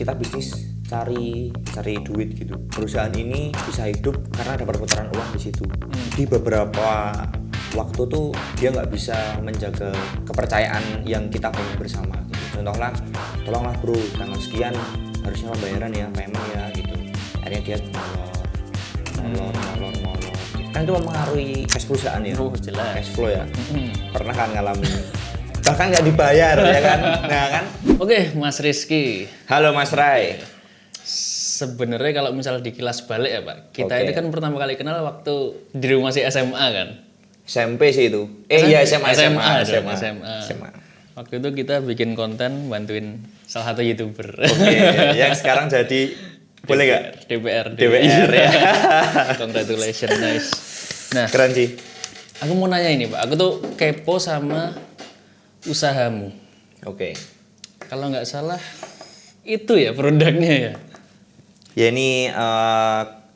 kita bisnis cari duit gitu. Perusahaan ini bisa hidup karena ada perputaran uang di situ. Di beberapa waktu tuh dia nggak bisa menjaga kepercayaan yang kita bangun bersama gitu. Contohnya, tolonglah bro, tanggal sekian harusnya pembayaran ya, payment ya gitu. Akhirnya dia molor. Kan itu mempengaruhi cash perusahaan ya. Jelas. Cash flow ya. Pernah kan ngalamin. Bahkan nggak dibayar ya kan. Nah kan. Oke, Mas Rizky. Halo Mas Rai. Sebenarnya kalau misalnya dikilas balik ya Pak, kita Oke. ini kan pertama kali kenal waktu di rumah masih SMA kan? SMP sih itu. Iya SMA. Waktu itu kita bikin konten bantuin salah satu YouTuber. Oke, yang sekarang jadi boleh nggak? DPR ya. Congratulations, nice. Nah, Keren sih. aku mau nanya ini Pak, aku tuh kepo sama usahamu. Oke. Kalau nggak salah itu ya produknya ya. Ya ini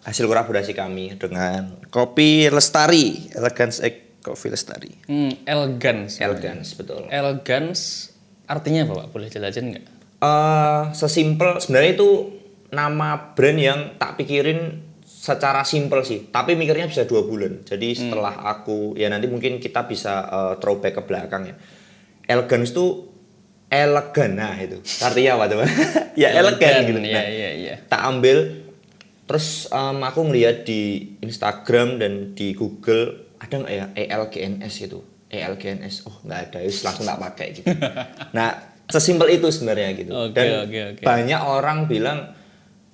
hasil kolaborasi kami dengan Kopi Lestari, Elegance Egg Coffee Lestari. Elegance. Elegance, betul. Elegance artinya apa Pak? Boleh jelasin nggak? Sesimpel sebenarnya itu nama brand yang tak pikirin secara simpel sih, tapi mikirnya bisa 2 bulan. Jadi setelah aku, ya nanti mungkin kita bisa throwback ke belakang ya. Elegance itu elegan, nah itu artinya apa teman? Ya elegan gitu. Nah, Iya. tak ambil, terus aku ngeliat di Instagram dan di Google ada nggak ya ELGNS itu, ELGNS, oh nggak ada, langsung tak pakai gitu. Nah sesimpel itu sebenarnya gitu. Dan Oke. banyak orang bilang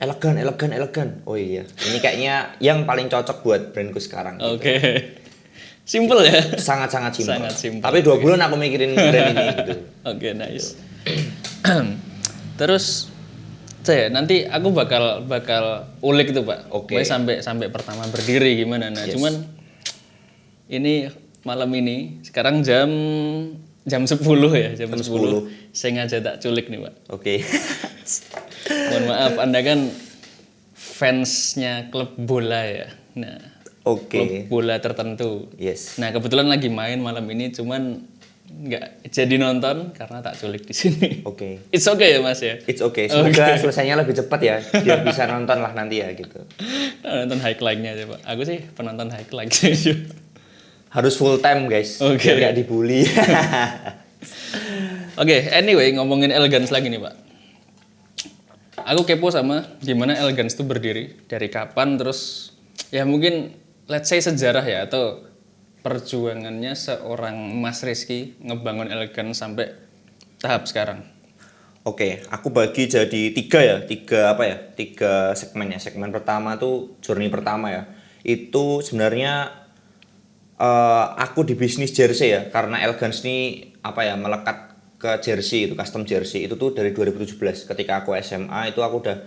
elegan. Oh iya, ini kayaknya yang paling cocok buat brandku sekarang. Gitu. Oke. Simple ya? Sangat simpel. Sangat simpel. Tapi 2 bulan aku mikirin brand ini gitu. Oke, nice. Terus saya nanti aku bakal ulik itu Pak. Oke. Pokoknya sampai pertama berdiri gimana. Nah, Yes. cuman ini malam ini sekarang jam 10 ya, jam 10. Sengaja tak culik nih Pak. Oke. Mohon maaf, Anda kan fansnya klub bola ya. Nah, Oke. klub bola tertentu. Yes. Nah, kebetulan lagi main malam ini, cuman nggak jadi nonton karena tak culik di sini. Oke. It's okay ya Mas ya? It's okay. Semoga selesainya lebih cepat ya, biar bisa nonton lah nanti ya gitu. Nonton highlight-nya aja Pak. Aku sih penonton highlight aja. Harus full time guys, Oke. biar nggak dibully. Oke, anyway ngomongin Elegance lagi nih Pak. Aku kepo sama gimana Elegance itu berdiri, dari kapan, terus ya mungkin let's say sejarah ya atau perjuangannya seorang Mas Rizky ngebangun Elegance sampai tahap sekarang. Oke, aku bagi jadi 3 segmen ya. Segmen pertama tuh journey pertama ya. Itu sebenarnya aku di bisnis jersey ya, karena Elegance ini melekat ke jersey itu, custom jersey itu tuh dari 2017 ketika aku SMA itu aku udah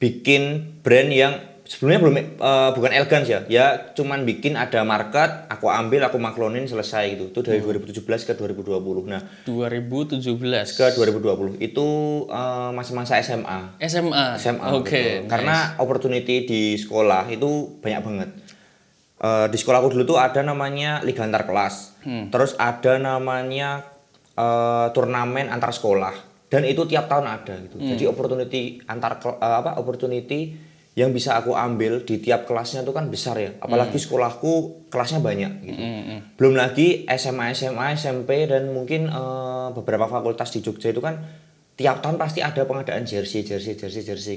bikin brand yang sebelumnya belum bukan Elegance ya cuman bikin ada market, aku ambil, aku maklonin, selesai gitu. Itu dari 2017 ke 2020. Nah 2017 ke 2020 itu masa-masa SMA. SMA. Oke. Betul. Karena opportunity di sekolah itu banyak banget. Di sekolahku dulu tuh ada namanya liga antar kelas, terus ada namanya turnamen antar sekolah, dan itu tiap tahun ada gitu. Jadi opportunity opportunity yang bisa aku ambil di tiap kelasnya itu kan besar ya. Apalagi sekolahku kelasnya banyak gitu. Belum lagi SMA, SMP dan mungkin beberapa fakultas di Jogja itu kan tiap tahun pasti ada pengadaan jersey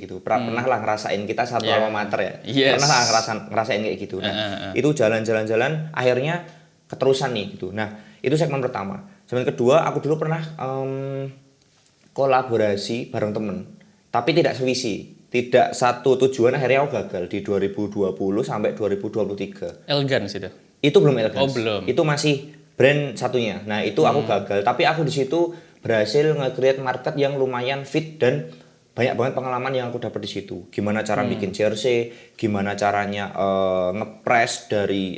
gitu. Pernah lah ngerasain, kita satu alma mater ya. Yes. Pernah lah ngerasain kayak gitu. Nah, itu jalan-jalan akhirnya keterusan nih gitu. Nah, itu segmen pertama. Segmen kedua, aku dulu pernah kolaborasi bareng temen, tapi tidak sevisi. Tidak satu tujuan, akhirnya aku gagal di 2020 sampai 2023. Elegance itu. Itu belum Elegance. Oh, belum. Itu masih brand satunya. Nah, itu aku gagal, tapi aku di situ berhasil nge-create market yang lumayan fit dan banyak banget pengalaman yang aku dapat di situ. Gimana cara bikin jersey, gimana caranya nge-press dari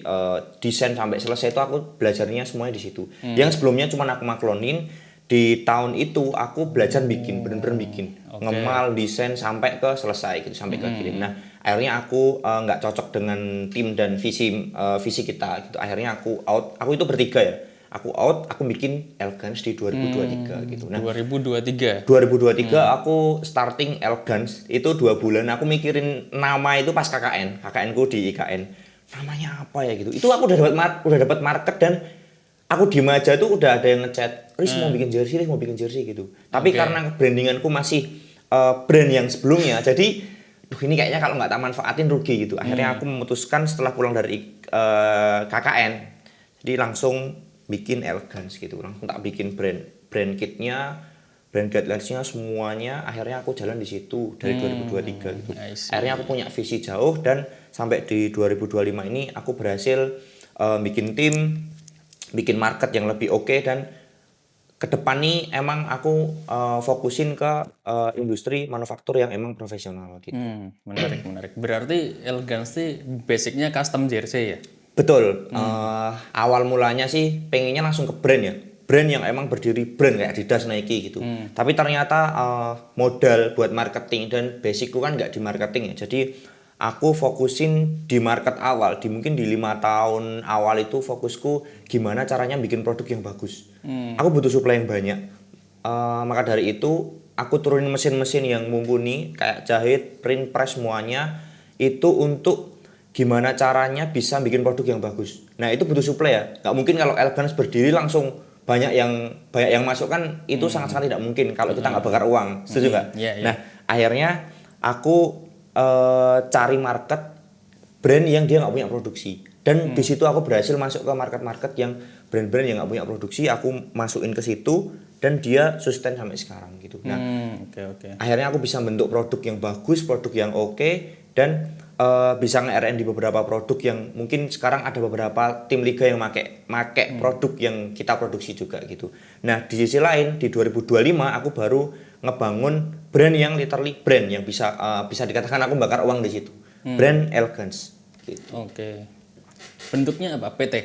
desain sampai selesai, itu aku belajarnya semuanya di situ. Yang sebelumnya cuma aku maklonin, di tahun itu aku belajar bikin, bener-bener bikin. Ngemal, desain sampai ke selesai gitu, sampai ke kirim. Nah, akhirnya aku nggak cocok dengan tim dan visi kita gitu. Akhirnya aku out. Aku itu bertiga ya. aku out, aku bikin Elegance di 2023 gitu. Nah, 2023. 2023 aku starting Elegance itu 2 bulan. Aku mikirin nama itu pas KKN ku di IKN. Namanya apa ya gitu. Itu aku udah dapat market dan aku diem aja tuh udah ada yang ngechat, Riz mau bikin jersey gitu. Tapi karena brandinganku masih brand yang sebelumnya, jadi ini kayaknya kalau nggak tak manfaatin rugi gitu. Akhirnya aku memutuskan setelah pulang dari KKN, jadi langsung bikin Elegance gitu. Langsung tak bikin brand kitnya, brand guidelines-nya semuanya. Akhirnya aku jalan di situ dari 2023 gitu. Akhirnya aku punya visi jauh dan sampai di 2025 ini aku berhasil bikin tim, bikin market yang lebih oke, dan ke depan nih emang aku fokusin ke industri manufaktur yang emang profesional gitu. Menarik. Berarti Elegance sih basicnya custom jersey ya? Betul. Awal mulanya sih pengennya langsung ke brand ya. Brand yang emang berdiri brand kayak Adidas, Nike gitu. Tapi ternyata modal buat marketing dan basicku kan nggak di marketing ya. Jadi aku fokusin di market awal, mungkin di 5 tahun awal itu fokusku gimana caranya bikin produk yang bagus. Aku butuh supply yang banyak. Maka dari itu aku turunin mesin-mesin yang mumpuni kayak jahit, print press semuanya itu untuk gimana caranya bisa bikin produk yang bagus. Nah itu butuh supply ya. Nggak mungkin kalau Elegance berdiri langsung banyak yang masuk kan, itu sangat-sangat tidak mungkin kalau kita nggak bakar uang. Setuju nggak? Nah akhirnya aku cari market brand yang dia nggak punya produksi, dan di situ aku berhasil masuk ke market yang brand-brand yang nggak punya produksi, aku masukin ke situ dan dia sustain sampai sekarang gitu. Nah akhirnya aku bisa bentuk produk yang bagus, produk yang oke, dan bisa nge-R&D beberapa produk yang mungkin sekarang ada beberapa tim liga yang make produk yang kita produksi juga gitu. Nah di sisi lain di 2025 aku baru ngebangun brand yang literally brand yang bisa dikatakan aku bakar uang di situ. Brand Elegance gitu. Bentuknya apa? PT?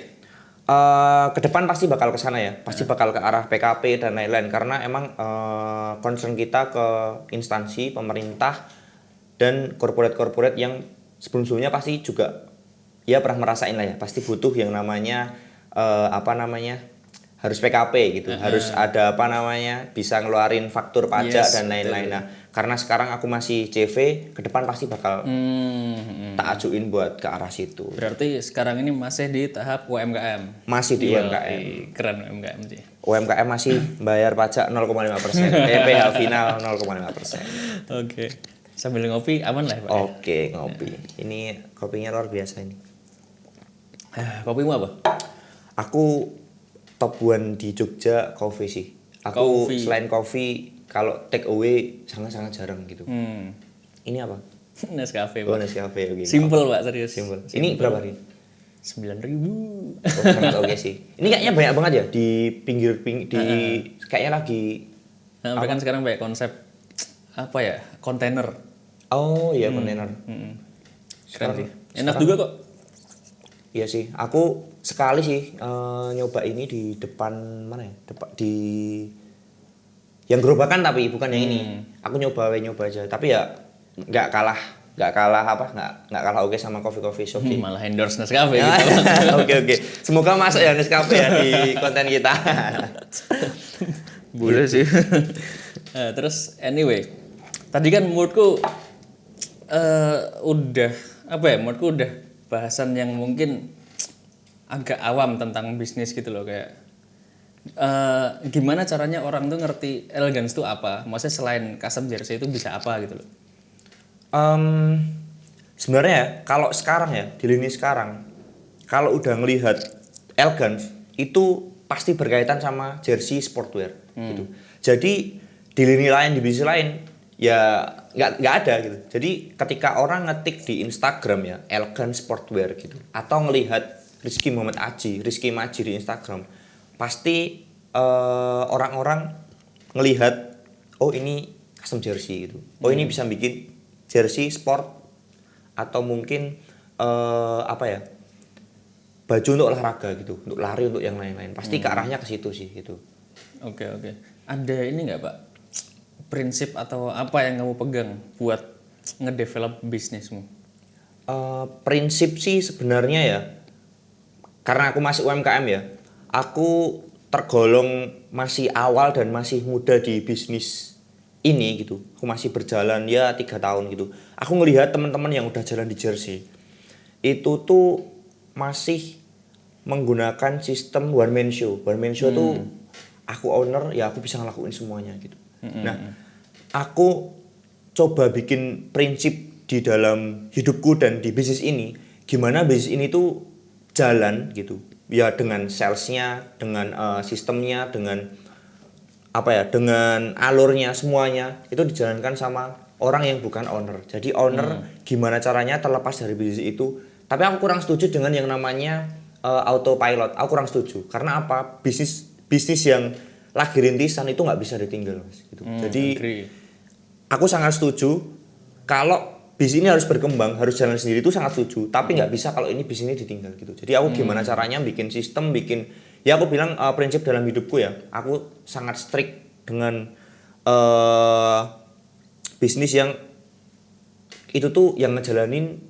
Ke depan pasti bakal ke sana ya. Pasti bakal ke arah PKP dan lain-lain karena emang concern kita ke instansi pemerintah dan corporate yang sebelum-sebelumnya pasti juga ya pernah merasain lah ya, pasti butuh yang namanya harus PKP gitu, harus ada bisa ngeluarin faktur pajak dan lain-lain. Nah karena sekarang aku masih CV, ke depan pasti bakal tak ajuin buat ke arah situ. Berarti sekarang ini masih di tahap UMKM? Masih di UMKM. Keren UMKM sih. UMKM masih bayar pajak 0,5%, PH final 0,5%. Sambil ngopi aman lah Pak? Ngopi. Ini kopinya luar biasa ini. Kopimu apa? Aku top one di Jogja coffee sih. Aku selain coffee kalau take away sangat-sangat jarang gitu. Ini apa? Nescafe Pak. Nescafe. Simple Pak, serius. Simple. Ini berapa nih? 9.000. Sangat oke sih. Ini kayaknya banyak banget ya di pinggir kayaknya lagi. Nah, kan sekarang banyak konsep apa ya? Kontainer. Oh iya, kontainer. Sekarang enak juga kok. Iya sih, aku sekali sih nyoba ini di depan mana ya? Di yang gerobakan tapi bukan yang ini. Aku nyoba aja. Tapi ya nggak kalah oke sama coffee shop sih. Malah endorse Nescafe gitu. Oke. Semoga masuk ya Nescafe ya di konten kita. Boleh sih. Terus anyway, tadi kan menurutku menurutku udah bahasan yang mungkin agak awam tentang bisnis gitu loh, kayak gimana caranya orang tuh ngerti Elegance itu apa, maksudnya selain custom jersey itu bisa apa gitu loh. Sebenarnya ya, kalau sekarang ya di lini sekarang, kalau udah ngelihat Elegance itu pasti berkaitan sama jersey sportwear gitu. Jadi di lini lain, di bisnis lain ya nggak ada gitu. Jadi ketika orang ngetik di Instagram ya Elegance sportwear gitu, atau ngelihat Rizky Maji di Instagram, pasti orang-orang ngelihat oh ini custom jersey gitu. Oh ini bisa bikin jersey sport atau mungkin baju untuk olahraga gitu, untuk lari, untuk yang lain-lain. Pasti ke arahnya ke situ sih gitu. Oke. Ada ini nggak Pak? Prinsip atau apa yang kamu pegang buat ngedevelop bisnismu? Prinsip sih sebenarnya ya, karena aku masuk UMKM ya, aku tergolong masih awal dan masih muda di bisnis ini gitu. Aku masih berjalan ya 3 tahun gitu. Aku ngelihat teman-teman yang udah jalan di Jersey itu tuh masih menggunakan sistem one man show. One man show tuh aku owner ya aku bisa ngelakuin semuanya gitu. Nah, aku coba bikin prinsip di dalam hidupku dan di bisnis ini, gimana bisnis ini tuh jalan gitu ya, dengan salesnya, dengan sistemnya, dengan dengan alurnya, semuanya itu dijalankan sama orang yang bukan owner. Jadi owner gimana caranya terlepas dari bisnis itu. Tapi aku kurang setuju dengan yang namanya autopilot. Aku kurang setuju karena apa, bisnis yang lagi rintisan itu nggak bisa ditinggal Mas gitu. Jadi agree. aku sangat setuju kalau bisnis ini harus berkembang, harus jalan sendiri, itu sangat setuju. Tapi nggak bisa kalau ini bisnis ini ditinggal gitu. Jadi aku gimana caranya bikin sistem, ya aku bilang prinsip dalam hidupku ya. Aku sangat strict dengan bisnis yang itu tuh yang ngejalanin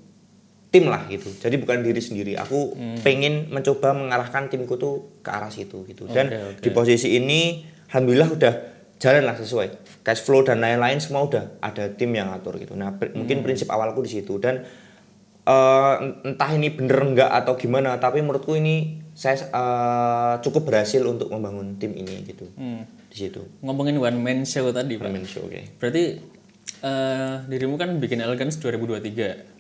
tim lah gitu. Jadi bukan diri sendiri. Aku pengen mencoba mengarahkan timku tuh ke arah situ gitu. Dan di posisi ini alhamdulillah udah jalan lah sesuai cash flow dan lain-lain, semua udah ada tim yang ngatur gitu. Nah mungkin prinsip awalku di situ. Dan entah ini bener enggak atau gimana, tapi menurutku ini saya cukup berhasil untuk membangun tim ini gitu. Di situ. Ngomongin one man show tadi Pak. One man show, okay. Berarti dirimu kan bikin Elegance 2023.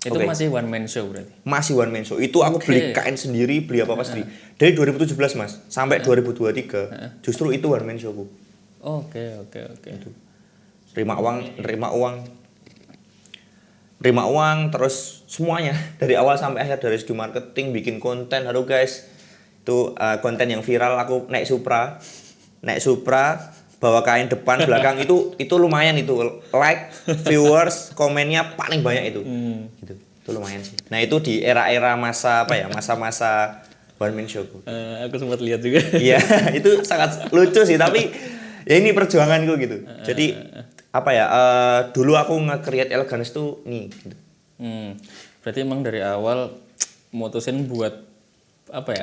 Itu masih one man show berarti? Masih one man show. Itu aku beli kain sendiri, beli apa-apa sendiri. Dari 2017 Mas sampai 2023 justru itu one man showku. Oke. Itu. Terima uang terus semuanya dari awal sampai akhir, dari segi marketing, bikin konten. Halo guys, itu konten yang viral, aku naik Supra bawa kain depan belakang itu lumayan, itu like, viewers, komennya paling banyak itu. Gitu. Itu lumayan sih. Nah, itu di era-era masa-masa one man show. Aku sempat lihat juga. Iya, itu sangat lucu sih, tapi ya ini perjuanganku gitu. Jadi dulu aku nge-create Elegance tuh nih gitu. Berarti emang dari awal mutusin buat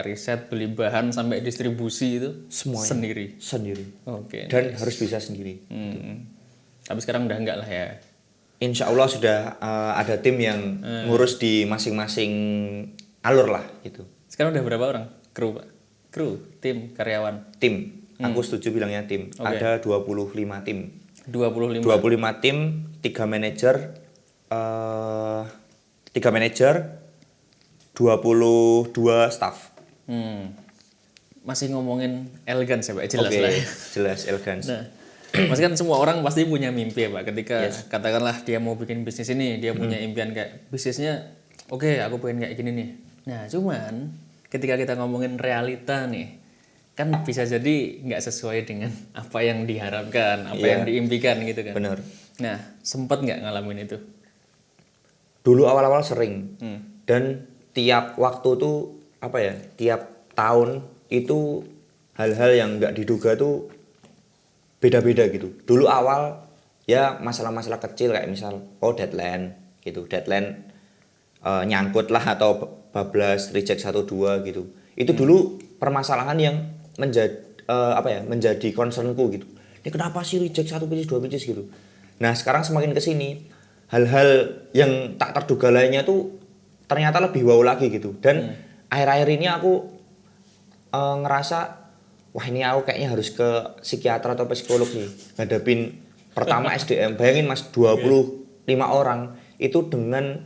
riset, beli bahan sampai distribusi itu semuanya sendiri. Oke. Dan harus bisa sendiri. Tapi sekarang udah enggak lah ya. Insya Allah sudah ada tim yang ngurus di masing-masing alur lah gitu. Sekarang udah berapa orang kru Pak? Kru, tim, karyawan? Tim. Aku setuju bilangnya tim. Ada 25 tim. 25 tim, 3 manajer, 22 staff. Masih ngomongin Elegance ya Pak, jelas lah ya. Jelas Elegance. Nah, Mas kan semua orang pasti punya mimpi ya Pak. Ketika katakanlah dia mau bikin bisnis ini, dia punya impian kayak bisnisnya, oke, aku pengen kayak gini nih. Nah, cuman ketika kita ngomongin realita nih, kan bisa jadi nggak sesuai dengan apa yang diharapkan, apa yang diimpikan gitu kan. Bener. Nah, sempat nggak ngalamin itu? Dulu awal-awal sering. Dan tiap waktu tuh tiap tahun itu hal-hal yang nggak diduga tuh beda-beda gitu. Dulu awal ya masalah-masalah kecil kayak misal deadline gitu. Deadline nyangkut lah atau bablas reject 1-2 gitu. Itu dulu permasalahan yang menjadi concernku gitu. Ini kenapa sih reject 1 pieces 2 pieces gitu. Nah, sekarang semakin kesini hal-hal yang tak terduga lainnya tuh ternyata lebih wow lagi gitu. Dan akhir-akhir ini aku ngerasa wah ini aku kayaknya harus ke psikiater atau psikolog nih ngadepin pertama SDM. Bayangin Mas, 25 orang itu dengan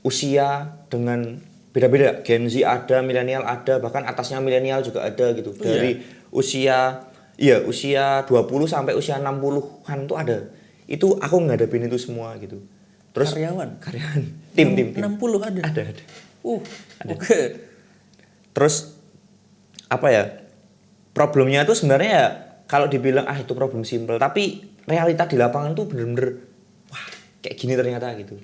usia dengan beda-beda. Gen Z ada, milenial ada, bahkan atasnya milenial juga ada gitu. Dari usia 20 sampai usia 60-an tuh ada. Itu aku ngadepin itu semua gitu. Terus karyawan. Tim. 60 ada. Ada. Ada. Oke. Terus problemnya tuh sebenarnya ya kalau dibilang itu problem simple, tapi realita di lapangan tuh bener-bener wah kayak gini ternyata gitu.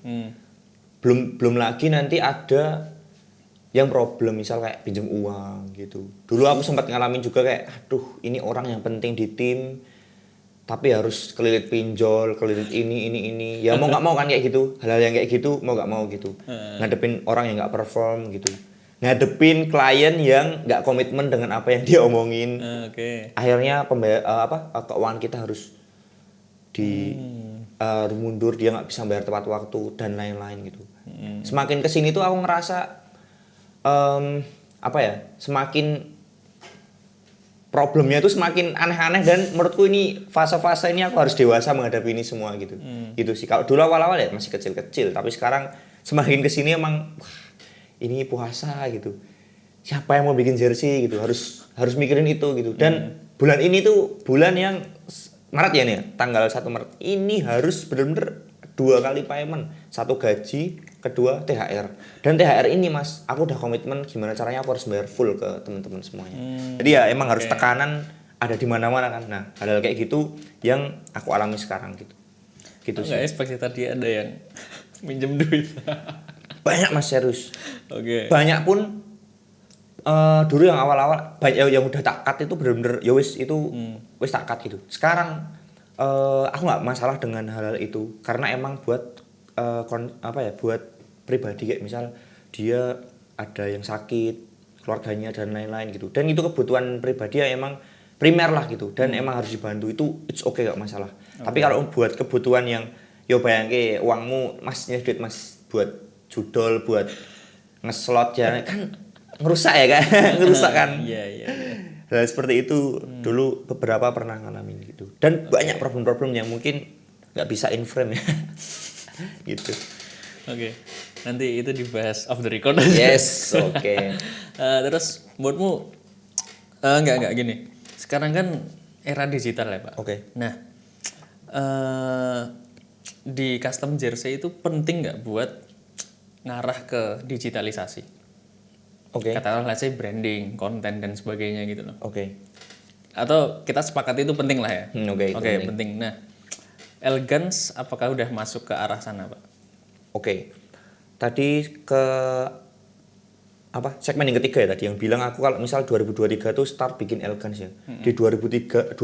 Belum lagi nanti ada yang problem misal kayak pinjam uang gitu. Dulu aku sempat ngalamin juga kayak ini orang yang penting di tim tapi harus kelilit pinjol, kelilit ini. Ya mau nggak mau kan kayak gitu. Hal-hal yang kayak gitu mau nggak mau gitu. Ngadepin orang yang nggak perform gitu. ngadepin klien yang nggak komitmen dengan apa yang dia omongin. Oke. Akhirnya keuangan kita harus mundur, dia nggak bisa bayar tepat waktu dan lain-lain gitu. Semakin kesini tuh aku ngerasa semakin problemnya itu semakin aneh-aneh, dan menurutku ini fase-fase ini aku harus dewasa menghadapi ini semua gitu. Gitu sih. Kalau dulu awal-awal ya masih kecil-kecil, tapi sekarang semakin kesini emang wah, ini puasa gitu. Siapa yang mau bikin jersey gitu? Harus mikirin itu gitu. Dan bulan ini tuh bulan yang Maret ya nih, tanggal 1 Maret. Ini harus benar-benar 2 kali payment. 1 gaji, kedua THR. Dan THR ini Mas, aku udah komitmen gimana caranya aku harus bayar full ke teman-teman semuanya. Jadi ya emang harus tekanan ada di mana-mana kan. Nah, hal-hal kayak gitu yang aku alami sekarang gitu. Gitu sih. Nggak expect tadi ada yang minjem duit. Banyak Mas, serius. Oke. Banyak pun dulu yang awal-awal banyak yang udah tak cut itu bener-bener ya wis itu wis tak cut gitu. Sekarang aku nggak masalah dengan hal-hal itu karena emang buat buat pribadi, kayak misal dia ada yang sakit, keluarganya dan lain-lain gitu. Dan itu kebutuhan pribadi ya emang primer lah gitu, dan emang harus dibantu, itu it's okay, gak masalah. Tapi kalau buat kebutuhan yang yo bayangke uangmu Mas duit Mas buat judol, buat ngeslot ya kan ngerusak ya kan. Ngerusak kan. Iya. Hal seperti itu dulu beberapa pernah ngalamin gitu. Dan banyak problem-problem yang mungkin nggak bisa in frame ya. Gitu. Oke. Nanti itu dibahas off the record. Yes, oke. Terus menurutmu enggak gini. Sekarang kan era digital ya, Pak. Oke. Nah, di custom jersey itu penting nggak buat ngarah ke digitalisasi? Oke. Katakanlah let's say branding, konten dan sebagainya gitu loh. Oke. Atau kita sepakat itu penting lah ya. Oke, itu Oke, penting. penting. Nah, Elegance apakah udah masuk ke arah sana, Pak? Oke. Tadi ke segmen yang ketiga ya tadi yang bilang aku kalau misal 2023 tuh start bikin Elegance ya. Di 2023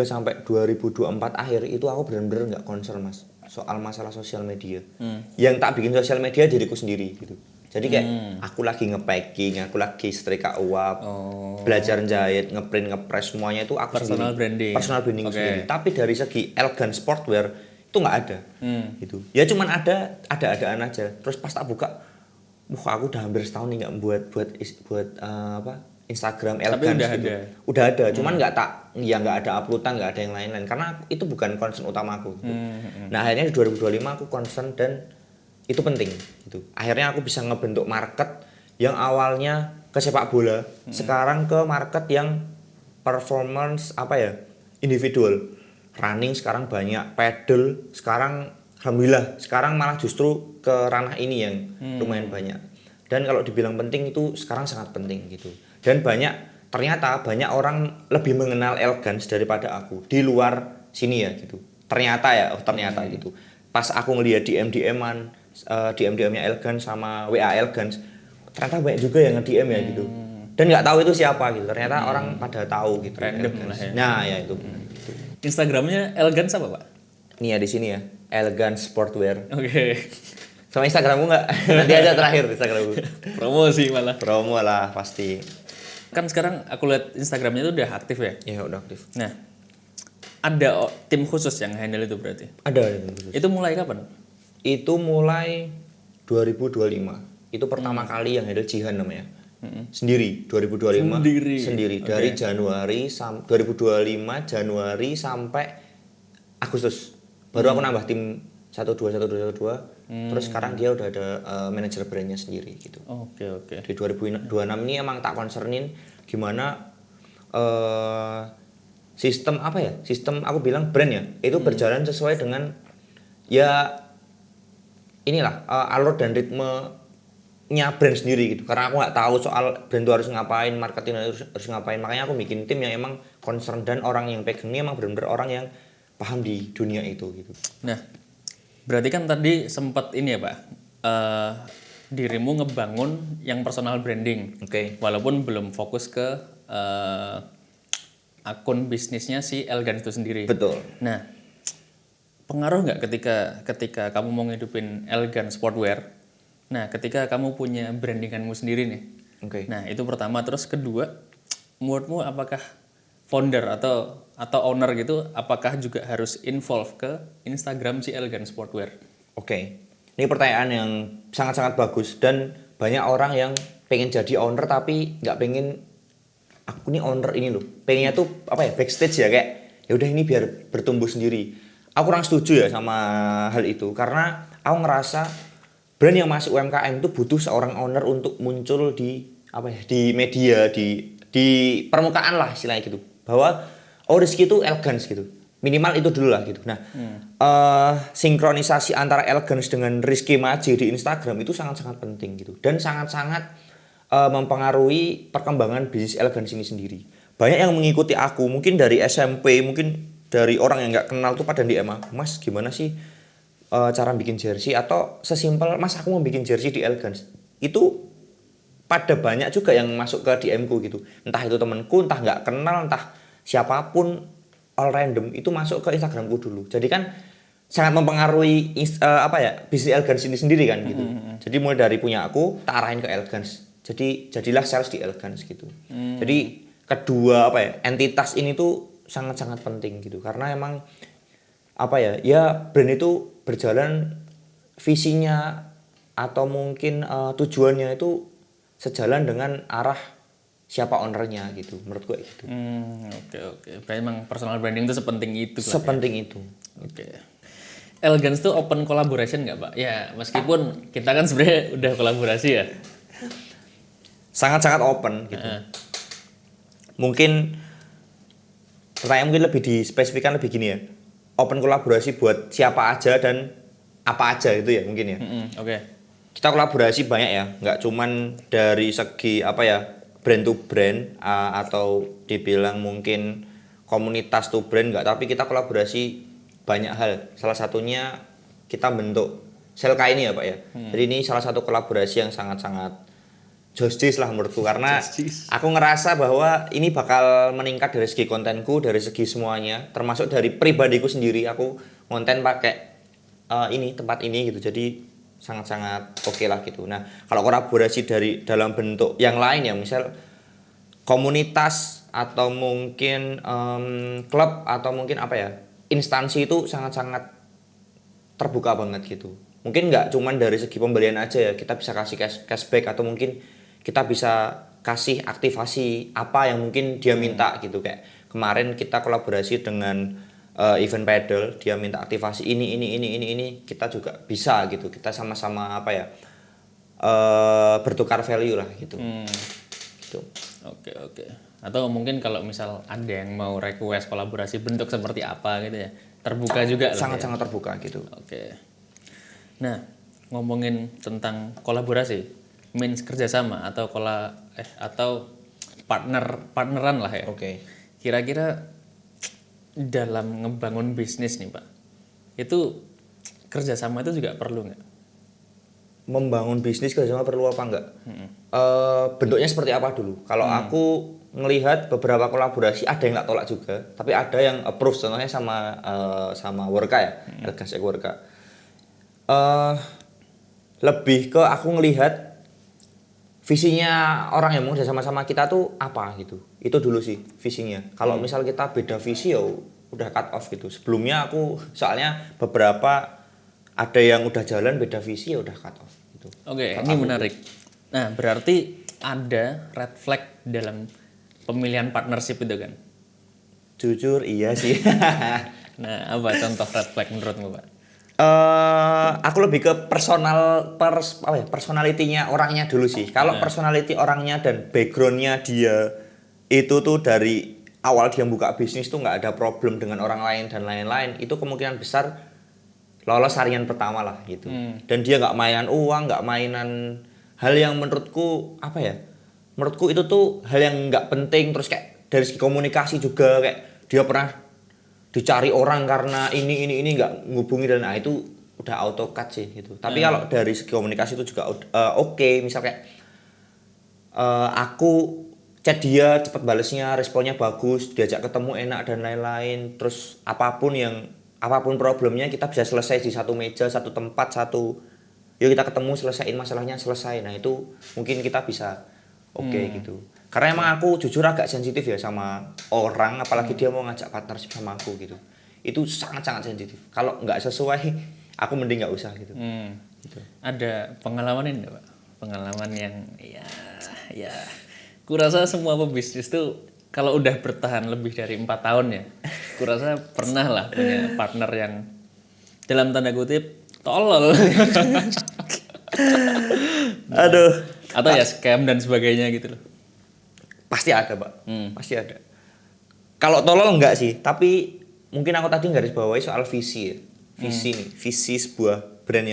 sampai 2024 akhir itu aku benar-benar nggak concern Mas soal masalah sosial media. Yang tak bikin sosial media diriku sendiri gitu. Jadi kayak aku lagi nge-packing, aku lagi setrika uap, belajar jahit, ngeprint, ngepres, semuanya itu aku Personal sendiri. branding. Personal branding Oke. sendiri. Tapi dari segi elegan sportwear itu nggak ada. Gitu. Ya cuman ada-adaan aja. Terus pas tak buka, aku udah hampir setahun nih nggak buat Instagram Tapi elegan udah gitu. ada. Udah ada, cuman nggak ada uploadan, nggak ada yang lain-lain karena itu bukan concern utama aku. Gitu. Nah akhirnya di 2025 aku concern dan itu penting gitu. Akhirnya aku bisa ngebentuk market yang awalnya ke sepak bola, sekarang ke market yang performance individual. Running sekarang banyak, pedal sekarang alhamdulillah sekarang malah justru ke ranah ini yang lumayan banyak. Dan kalau dibilang penting itu sekarang sangat penting gitu. Dan ternyata banyak orang lebih mengenal Elegance daripada aku di luar sini ya gitu. Ternyata gitu. Pas aku ngelihat DM-nya Elegance sama WA Elegance, ternyata banyak juga yang nge-DM ya gitu. Dan nggak tahu itu siapa gitu. Ternyata orang pada tahu gitu. Random Elegance. lah ya. Nah, ya itu. Instagramnya Elegance apa, Pak? Ini ya di sini ya, Elegance Sportwear. Oke. Sama Instagrammu nggak? Nanti aja terakhir Instagrammu. Promosi malah. Promo lah pasti. Kan sekarang aku lihat Instagramnya itu udah aktif ya. Ya udah aktif. Nah, ada tim khusus yang handle itu berarti. Ada. Itu mulai kapan? Itu mulai 2025. Itu pertama kali yang handle Jihan namanya. Sendiri 2025 sendiri dari Januari 2025 Januari sampai Agustus. Baru aku nambah tim 12 terus sekarang dia udah ada manajer brandnya sendiri gitu. Oke. Di 2026 ini emang tak concernin gimana sistem sistem aku bilang brand ya itu berjalan sesuai dengan ya inilah alur dan ritmenya brand sendiri gitu, karena aku nggak tahu soal brand itu harus ngapain, marketing harus ngapain, makanya aku bikin tim yang emang concern dan orang yang pegang ini emang benar-benar orang yang paham di dunia itu gitu. Nah, berarti kan tadi sempat ini ya, Pak, dirimu ngebangun yang personal branding. Oke. Walaupun belum fokus ke akun bisnisnya si Elegance itu sendiri. Betul. Nah, pengaruh nggak ketika kamu mau ngidupin Elegance Sportwear? Nah, ketika kamu punya brandinganmu sendiri nih, Oke. Nah, itu pertama. Terus kedua, menurutmu apakah founder atau owner gitu apakah juga harus involve ke Instagram si Elegan Sportwear? Oke. Ini pertanyaan yang sangat-sangat bagus dan banyak orang yang pengen jadi owner tapi nggak pengen aku nih owner ini loh. Pengennya tuh apa ya backstage ya kayak ya udah ini biar bertumbuh sendiri. Aku kurang setuju ya sama hal itu karena aku ngerasa brand yang masuk UMKM itu butuh seorang owner untuk muncul di apa ya di media di permukaan lah istilahnya gitu bahwa oh Rizky itu elegance gitu minimal itu dulu lah gitu. Nah sinkronisasi antara elegance dengan Rizky Maji di Instagram itu sangat-sangat penting gitu dan sangat-sangat mempengaruhi perkembangan bisnis elegance ini sendiri. Banyak yang mengikuti aku mungkin dari SMP mungkin dari orang yang nggak kenal tuh pada DM aku, Mas gimana sih cara bikin jersey atau sesimpel Mas aku mau bikin jersey di Elegance itu pada banyak juga yang masuk ke DM ku gitu entah itu temanku entah nggak kenal entah siapapun all random itu masuk ke Instagramku dulu jadi kan sangat mempengaruhi apa ya bisnis Elegance ini sendiri kan gitu jadi mulai dari punya aku tak arahin ke Elegance jadi jadilah sales di Elegance gitu jadi kedua apa ya entitas ini tuh sangat-sangat penting gitu karena emang apa ya ya brand itu berjalan visinya atau mungkin tujuannya itu sejalan dengan arah siapa ownernya gitu menurut gue gitu Oke. Berarti emang personal branding itu sepenting itu lah ya. sepenting itu Oke. Elegance tuh open collaboration nggak Pak? Ya meskipun kita kan sebenarnya udah kolaborasi ya. sangat-sangat open gitu mungkin pertanyaan mungkin lebih dispesifikkan lebih gini ya open kolaborasi buat siapa aja dan apa aja itu ya mungkin ya Oke. kita kolaborasi banyak ya nggak cuman dari segi apa ya brand to brand atau dibilang mungkin komunitas to brand nggak tapi kita kolaborasi banyak hal salah satunya kita bentuk Selka ini ya Pak ya jadi ini salah satu kolaborasi yang sangat-sangat justice lah menurutku karena Justice. aku ngerasa bahwa ini bakal meningkat dari segi kontenku dari segi semuanya termasuk dari pribadiku sendiri aku konten pakai ini tempat ini gitu jadi sangat-sangat oke lah gitu. Nah kalau kolaborasi dari dalam bentuk yang lain ya misal komunitas atau mungkin klub atau mungkin apa ya instansi itu sangat-sangat terbuka banget gitu. Mungkin nggak cuman dari segi pembelian aja ya kita bisa kasih cashback atau mungkin kita bisa kasih aktivasi apa yang mungkin dia minta gitu kayak kemarin kita kolaborasi dengan event pedal dia minta aktivasi ini kita juga bisa gitu kita sama-sama apa ya bertukar value lah gitu. Gitu. Oke. Atau mungkin kalau misal ada yang mau request kolaborasi bentuk seperti apa gitu ya. Terbuka juga lah ya. Sangat-sangat terbuka gitu. Oke. Nah, ngomongin tentang kolaborasi, means kerjasama atau atau partneran lah ya. Oke. Kira-kira dalam ngebangun bisnis nih Pak, itu kerjasama itu juga perlu nggak? Membangun bisnis kerjasama perlu apa enggak? Bentuknya seperti apa dulu? Kalau aku ngelihat beberapa kolaborasi ada yang nggak tolak juga, tapi ada yang approve contohnya sama Worka ya, Elegance Worka. Lebih ke aku ngelihat visinya orang yang mau sama-sama kita tuh apa gitu. Itu dulu sih visinya. Kalau misal kita beda visi ya udah cut off gitu. Sebelumnya aku soalnya beberapa ada yang udah jalan beda visi ya udah cut off gitu. Oke, ini menarik. Nah, berarti ada red flag dalam pemilihan partnership itu kan? Jujur iya sih. Nah, apa contoh red flag menurutmu Pak? Aku lebih ke personality-nya orangnya dulu sih. Kalau personality orangnya dan background-nya dia itu tuh dari awal dia buka bisnis tuh nggak ada problem dengan orang lain dan lain-lain, itu kemungkinan besar lolos saringan pertama lah gitu. Dan dia nggak mainan uang, nggak mainan hal yang menurutku apa ya? Menurutku itu tuh hal yang nggak penting. Terus kayak dari segi komunikasi juga kayak dia pernah dicari orang karena ini nggak ngubungi dan itu udah auto cut sih gitu. Tapi kalau dari segi komunikasi itu juga oke. Misal kayak aku chat dia cepet balesnya, responnya bagus, diajak ketemu enak dan lain-lain. Terus apapun problemnya kita bisa selesai di satu meja, satu tempat, yuk kita ketemu selesaiin masalahnya selesai. Nah itu mungkin kita bisa gitu. Karena emang aku jujur agak sensitif ya sama orang, apalagi dia mau ngajak partnership sama aku gitu. Itu sangat-sangat sensitif. Kalau nggak sesuai, aku mending nggak usah gitu. Gitu. Ada pengalaman ini Pak? Pengalaman yang ya kurasa semua pebisnis tuh kalau udah bertahan lebih dari 4 tahun ya, kurasa pernah lah punya partner yang dalam tanda kutip tolol. Aduh, Atau ya scam dan sebagainya gitu loh. pasti ada, Pak. Pasti ada. Kalau tolol enggak sih, tapi mungkin aku tadi garis bawahi soal visi ya. Visi nih, visi sebuah brand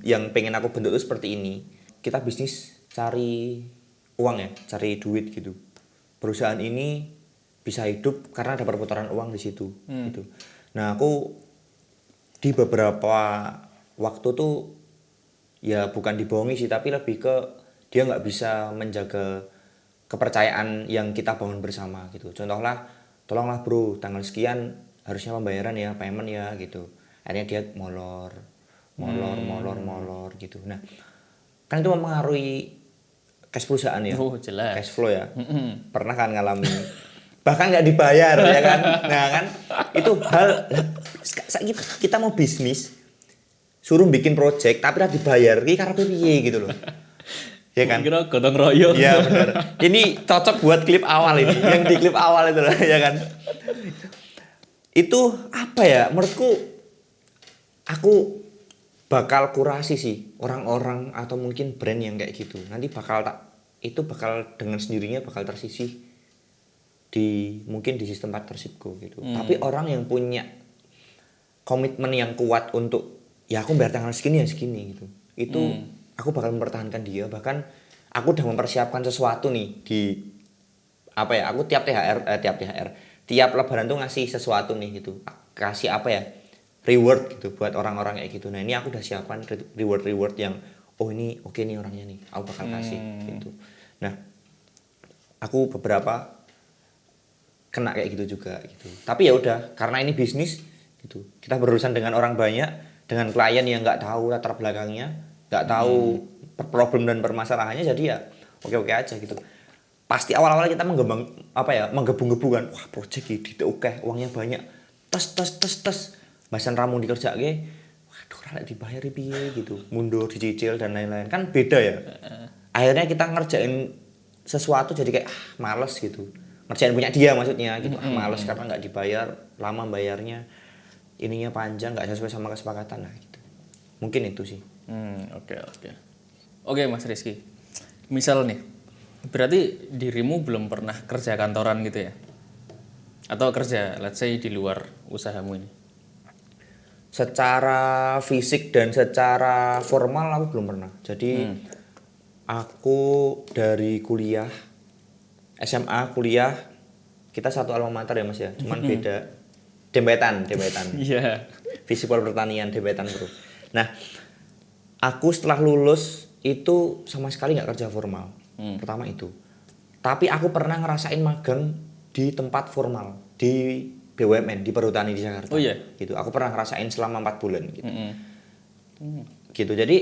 yang pengen aku bentuk itu seperti ini. Kita bisnis cari uang ya, cari duit gitu. Perusahaan ini bisa hidup karena ada perputaran uang di situ gitu. Nah, aku di beberapa waktu tuh ya bukan dibohongi sih, tapi lebih ke dia nggak bisa menjaga kepercayaan yang kita bangun bersama gitu. Contohlah, tolonglah bro, tanggal sekian harusnya pembayaran ya, payment ya gitu. Akhirnya dia molor gitu. Nah, kan itu mempengaruhi cash perusahaan ya. Oh, jelas. Cash flow ya. Pernah kan ngalamin. Bahkan nggak dibayar ya kan. Nah kan itu hal kita mau bisnis suruh bikin project tapi nggak dibayar, ini karena piye gitu loh. Ya kan? Kira gotong royong. Iya benar. Ini cocok buat klip awal ini, yang di klip awal itu lah, ya kan. Itu apa ya? Menurutku aku bakal kurasi sih orang-orang atau mungkin brand yang kayak gitu. Nanti bakal dengan sendirinya bakal tersisih mungkin di sistem partnershipku gitu. Tapi orang yang punya komitmen yang kuat untuk ya aku bayar tanggal segini ya segini gitu. Itu aku bakal mempertahankan dia, bahkan aku udah mempersiapkan sesuatu nih apa ya, aku tiap lebaran tuh ngasih sesuatu nih gitu, kasih apa ya, reward gitu buat orang-orang kayak gitu. Nah ini aku udah siapkan reward yang oh ini oke nih orangnya nih, aku bakal kasih gitu. Nah aku beberapa kena kayak gitu juga gitu, tapi ya udah karena ini bisnis gitu, kita berurusan dengan orang banyak, dengan klien yang nggak tahu latar belakangnya, nggak tahu problem dan permasalahannya, jadi ya oke aja gitu. Pasti awal-awal kita menggebu-gebu kan, wah project ini oke, uangnya banyak, tes bahasan ramu dikerjake, waduh rada dibayar piye gitu, mundur dicicil dan lain-lain, kan beda ya. Akhirnya kita ngerjain sesuatu jadi kayak males gitu, ngerjain punya dia maksudnya gitu, males karena nggak dibayar, lama bayarnya, ininya panjang, nggak sesuai sama kesepakatan. Nah gitu, mungkin itu sih. Oke Mas Rizky, misal nih, berarti dirimu belum pernah kerja kantoran gitu ya? Atau kerja, let's say di luar usahamu ini? Secara fisik dan secara formal aku belum pernah. Jadi aku dari kuliah, SMA kuliah, kita satu alma mater ya Mas ya, cuman beda dempetan. Iya. Visipol pertanian dempetan bro. Nah, aku setelah lulus itu sama sekali nggak kerja formal. Pertama itu. Tapi aku pernah ngerasain magang di tempat formal, di BUMN, di Perhutani di Jakarta. Oh iya? Gitu. Aku pernah ngerasain selama 4 bulan gitu. Gitu. Jadi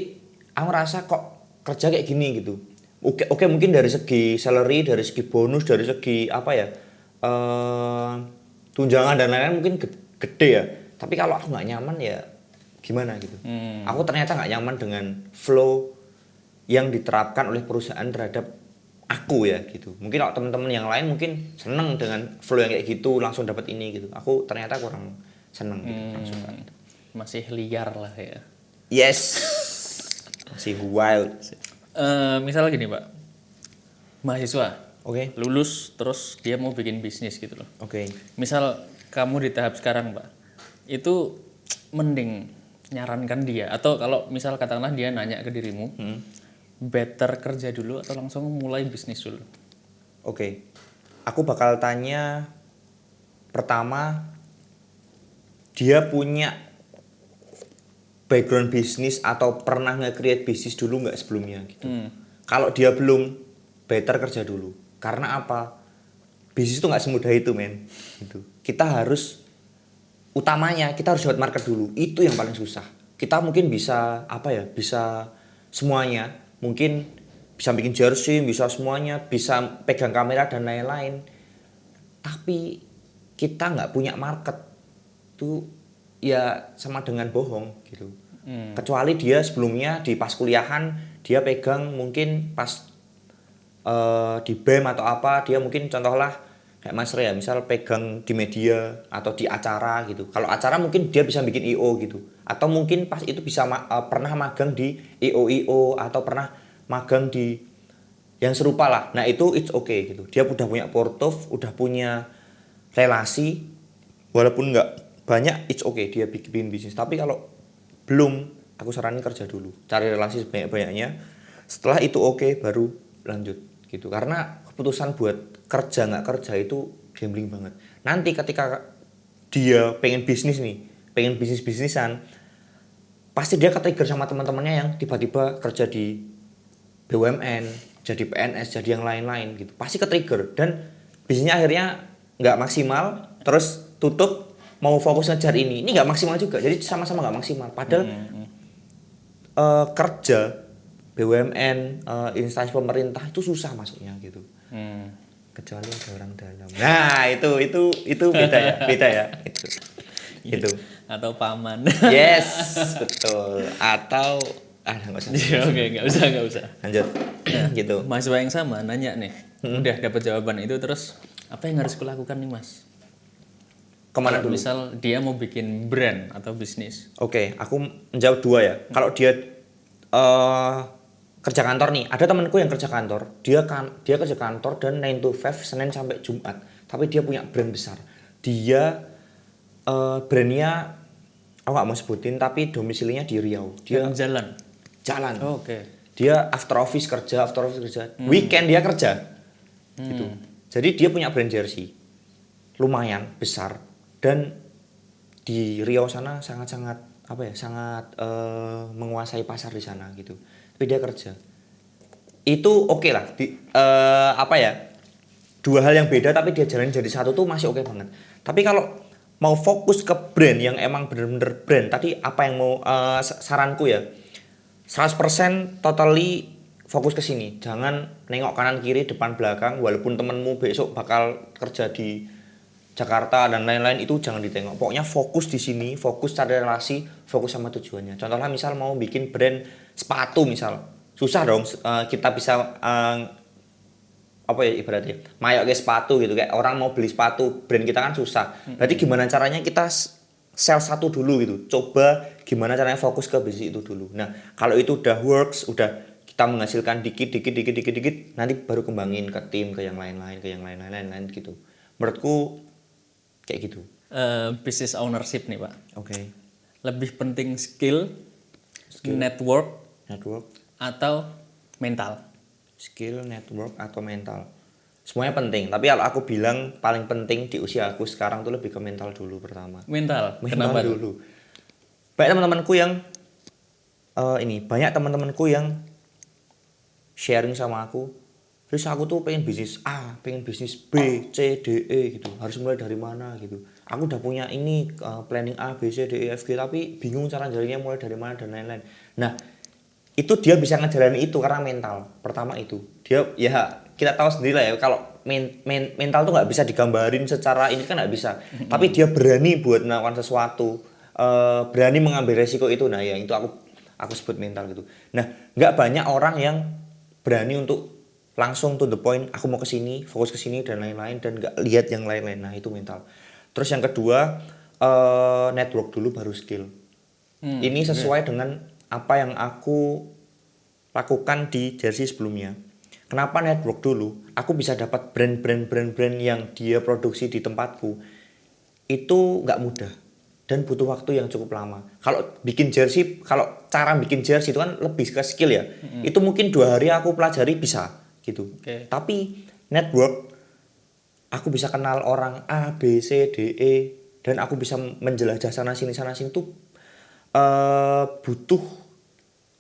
aku ngerasa kok kerja kayak gini gitu. Oke mungkin dari segi salary, dari segi bonus, dari segi apa ya? Tunjangan dan lain-lain mungkin gede ya. Tapi kalau aku nggak nyaman ya gimana gitu. Aku ternyata nggak nyaman dengan flow yang diterapkan oleh perusahaan terhadap aku ya gitu. Mungkin kalau teman-teman yang lain mungkin seneng dengan flow yang kayak gitu, langsung dapat ini gitu. Aku ternyata kurang seneng gitu, kurang suka gitu. Masih liar lah ya. Yes. Masih wild. Misal gini Pak, mahasiswa, Oke. lulus terus dia mau bikin bisnis gitu loh. Oke. Misal kamu di tahap sekarang Pak, itu mending nyarankan dia, atau kalau misal katakanlah dia nanya ke dirimu, better kerja dulu atau langsung mulai bisnis dulu? Oke. Aku bakal tanya pertama, dia punya background bisnis atau pernah nge-create bisnis dulu nggak sebelumnya gitu. Kalau dia belum, better kerja dulu. Karena apa? Bisnis itu nggak semudah itu men. Gitu. Kita harus dapat market dulu. Itu yang paling susah. Kita mungkin bisa bisa semuanya. Mungkin bisa bikin jersey, bisa semuanya, bisa pegang kamera dan lain-lain. Tapi kita nggak punya market tuh ya sama dengan bohong gitu. Kecuali dia sebelumnya di pas kuliahan dia pegang mungkin pas di BEM atau apa dia mungkin contohlah kayak Mas Rea misal pegang di media atau di acara gitu. Kalau acara mungkin dia bisa bikin IO gitu. Atau mungkin pas itu bisa pernah magang di IO atau pernah magang di yang serupa lah. Nah itu it's okay gitu. Dia udah punya portof, udah punya relasi, walaupun nggak banyak it's okay dia bikin bisnis. Tapi kalau belum, aku saranin kerja dulu, cari relasi sebanyak-banyaknya. Setelah itu oke baru lanjut gitu. Karena keputusan buat kerja nggak kerja itu gambling banget. Nanti ketika dia pengen bisnis nih, pengen bisnisan, pasti dia ketrigger sama teman-temannya yang tiba-tiba kerja di BUMN, jadi PNS, jadi yang lain-lain gitu. Pasti ketrigger dan bisnisnya akhirnya nggak maksimal, terus tutup, mau fokus ngejar ini nggak maksimal juga. Jadi sama-sama nggak maksimal. Padahal kerja BUMN, instansi pemerintah itu susah masuknya gitu. Kecuali ada orang dalam. Nah itu beda ya, beda ya. Itu. Atau paman. Yes, betul. Atau nggak usah. Iya, oke, nggak usah. Lanjut. Gitu. Mahasiswa yang sama nanya nih, udah dapat jawaban itu terus apa yang harus kulakukan nih Mas? Kemana Kalau dulu? misal dia mau bikin brand atau bisnis. Oke, aku menjawab dua ya. Kalau dia kerja kantor nih, ada temanku yang kerja kantor. Dia kerja kantor dan 9 to 5 Senin sampai Jumat. Tapi dia punya brand besar. Dia brandnya aku nggak mau sebutin, tapi domisilinya di Riau. Dia jalan. Oh, oke. Dia after office kerja. Weekend dia kerja. Gitu. Jadi dia punya brand jersey. Lumayan besar dan di Riau sana sangat menguasai pasar di sana gitu. Tapi dia kerja. Itu oke lah. Dua hal yang beda tapi dia jalanin jadi satu tuh masih oke banget. Tapi kalau mau fokus ke brand yang emang bener-bener brand, tadi apa yang mau saranku ya, 100% totally fokus ke sini. Jangan nengok kanan kiri depan belakang. Walaupun temenmu besok bakal kerja di Jakarta dan lain-lain itu jangan ditengok. Pokoknya fokus di sini, fokus cari relasi, fokus sama tujuannya. Contohnya misal mau bikin brand sepatu misal, susah dong kita bisa ibaratnya mayok ke sepatu gitu, kayak orang mau beli sepatu brand kita kan susah. Berarti gimana caranya kita sell satu dulu gitu. Coba gimana caranya fokus ke bisnis itu dulu. Nah, kalau itu udah works, udah kita menghasilkan dikit, nanti baru kembangin ke tim, ke yang lain-lain gitu. Menurutku kayak gitu. Business ownership nih Pak. Oke. Lebih penting skill, network, atau mental? Skill, network, atau mental. Semuanya penting, tapi kalau aku bilang paling penting di usia aku sekarang tuh lebih ke mental dulu pertama. Mental Kenapa dulu? Banyak teman-temanku yang banyak teman-temanku yang sharing sama aku. Terus aku tuh pengen bisnis A, pengen bisnis B, C, D, E gitu. Harus mulai dari mana gitu. Aku udah punya ini planning A, B, C, D, E, F, G, tapi bingung cara jalannya mulai dari mana dan lain-lain. Nah, itu dia bisa ngejalanin itu karena mental. Pertama itu. Dia ya kita tahu sendiri lah ya kalau mental tuh nggak bisa digambarin secara ini kan nggak bisa. Tapi dia berani buat melakukan sesuatu, berani mengambil resiko itu. Nah, ya itu aku sebut mental gitu. Nah, nggak banyak orang yang berani untuk langsung to the point, aku mau kesini, fokus kesini dan lain-lain dan nggak lihat yang lain-lain. Nah itu mental. Terus yang kedua network dulu baru skill. Ini sesuai dengan apa yang aku lakukan di jersey sebelumnya. Kenapa network dulu? Aku bisa dapat brand yang dia produksi di tempatku itu nggak mudah dan butuh waktu yang cukup lama. Kalau cara bikin jersey itu kan lebih ke skill ya. Itu mungkin 2 hari aku pelajari bisa. Gitu. Okay. Tapi network aku bisa kenal orang A, B, C, D, E dan aku bisa menjelajah sana sini tuh butuh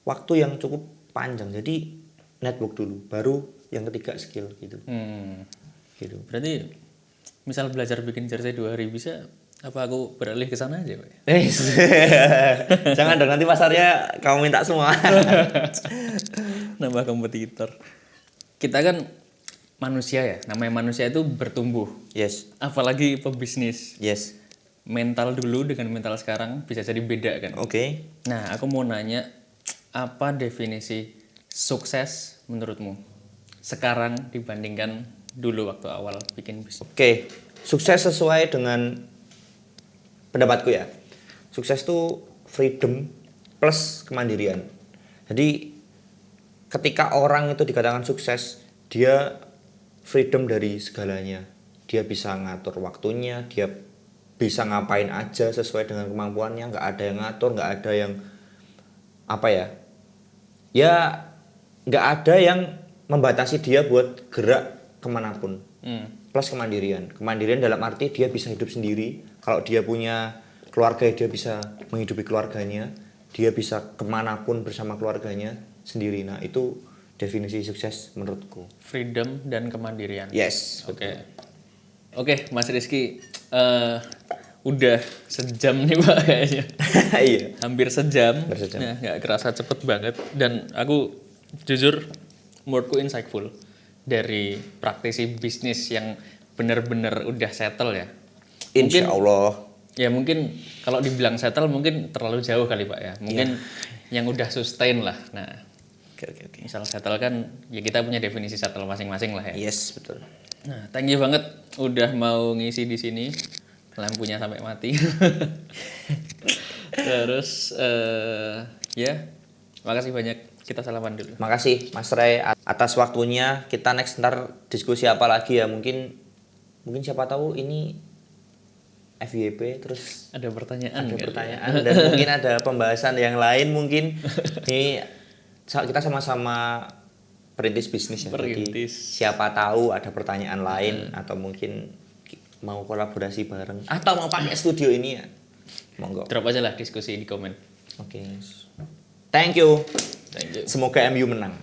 waktu yang cukup panjang. Jadi network dulu, baru yang ketiga skill gitu. Gitu. Berarti misal belajar bikin jersey 2 hari bisa, Apa aku beralih ke sana aja, Pak? Jangan dong, nanti pasarnya kamu minta semua. Nambah kompetitor. Kita kan manusia ya, namanya manusia itu bertumbuh. Yes, Apalagi pebisnis. yes. Mental dulu dengan mental sekarang bisa jadi beda kan. Oke. Nah, aku mau nanya, apa definisi sukses menurutmu sekarang dibandingkan dulu waktu awal bikin bisnis? Oke, sukses sesuai dengan pendapatku ya. Sukses itu freedom plus kemandirian. Jadi ketika orang itu dikatakan sukses, dia freedom dari segalanya. Dia bisa ngatur waktunya, dia bisa ngapain aja sesuai dengan kemampuannya, nggak ada yang ngatur, nggak ada yang apa ya, ya nggak ada yang membatasi dia buat gerak kemanapun. Plus kemandirian dalam arti dia bisa hidup sendiri. Kalau dia punya keluarga, dia bisa menghidupi keluarganya, dia bisa kemanapun bersama keluarganya sendiri. Nah, itu definisi sukses menurutku. Freedom dan kemandirian. Yes. Oke, Mas Rizky, udah sejam nih Pak kayaknya. Iya. Hampir sejam. Hampir sejam. Nah, nggak kerasa cepet banget. Dan aku jujur, menurutku insightful dari praktisi bisnis yang benar-benar udah settle ya. Insya Allah. Ya mungkin kalau dibilang settle mungkin terlalu jauh kali Pak ya. Mungkin yang udah sustain lah. Nah, Oke. misal settle kan ya kita punya definisi settle masing-masing lah ya. Yes, betul. Nah, thank you banget udah mau ngisi di sini. Lampunya sampai mati. Terus ya, makasih banyak. Kita salaman dulu. Makasih Mas Ray atas waktunya. Kita next ntar diskusi apa lagi ya? Mungkin siapa tahu ini FYP terus Ada pertanyaan. ada kali ya? pertanyaan dan mungkin ada pembahasan yang lain mungkin. Ini kita sama-sama perintis bisnis ya. Jadi Perintis. siapa tahu ada pertanyaan lain atau mungkin mau kolaborasi bareng atau mau pakai studio ini ya. Monggo. Drop aja lah diskusi di komen. Oke. Thank you. Thank you. Semoga MU menang.